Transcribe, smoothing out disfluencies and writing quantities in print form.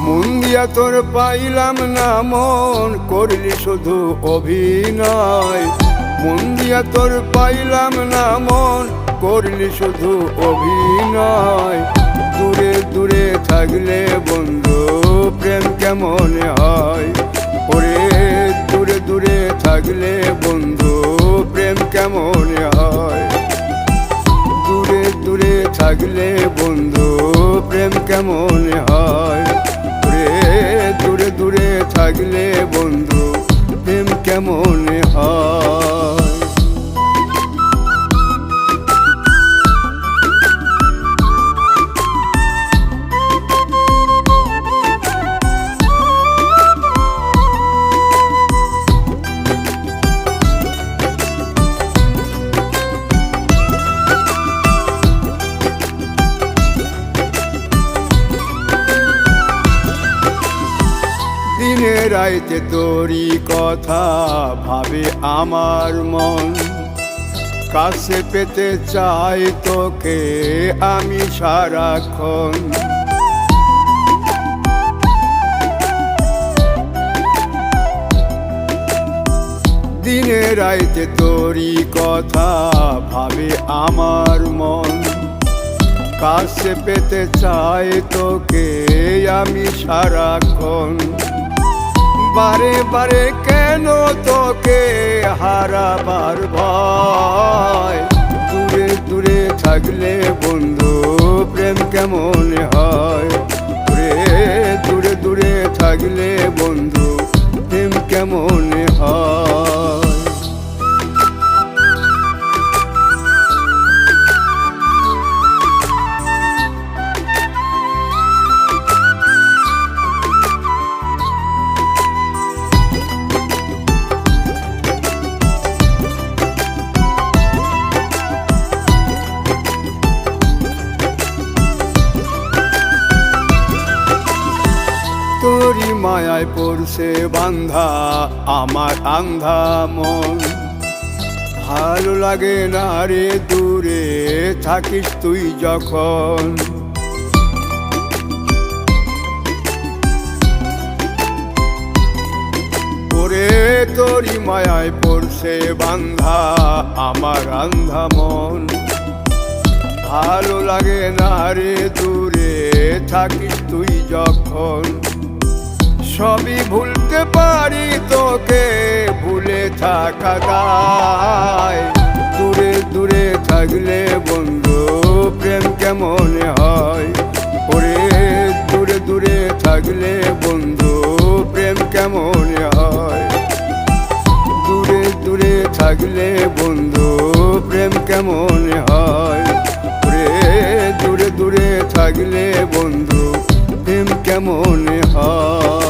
মন দিয়া তোর পাইলাম না মন, করলি শুধু অভিনয়। মন দিয়া তোর পাইলাম না মন, করলি শুধু অভিনয়। দূরে দূরে থাকলে বন্ধু প্রেম কেমন হয়? ওরে দূরে দূরে থাকলে বন্ধু প্রেম কেমন হয়? দূরে দূরে থাকলে বন্ধু প্রেম কেমন হয়? ওরে দূরে দূরে থাকলে বন্ধু প্রেম কেমন হয়? দিনে রাইতে তোরই কথা ভাবে আমার মন, কাছে পেতে চাই তোকে আমি সারাক্ষণ। দিনে রাইতে তোরই কথা ভাবে আমার মন, কাছে পেতে চাই তোকে আমি সারাক্ষণ। বারে বারে কেন তোকে হারাবার ভয়? দূরে দূরে থাকলে বন্ধু প্রেম কেমন হয়? ওরে দূরে দূরে থাকলে বন্ধু প্রেম কেমন হয়? তোরি মায়ায় পড়ছে বান্ধা আমার আন্ধা মন, ভালো লাগে না রে দূরে থাকিস তুই যখন। ওরে তোরি মায়ায় পড়ছে বান্ধা আমার আন্ধা মন, ভালো লাগে না রে দূরে থাকিস তুই যখন। সবই ভুলতে পারি তোকে ভুলে থাকা দায়। দূরে দূরে থাকলে বন্ধু প্রেম কেমন হয়? ওরে দূরে দূরে থাকলে বন্ধু প্রেম কেমন হয়? দূরে দূরে থাকলে বন্ধু প্রেম কেমন হয়? ওরে দূরে দূরে থাকলে বন্ধু প্রেম কেমন হয়?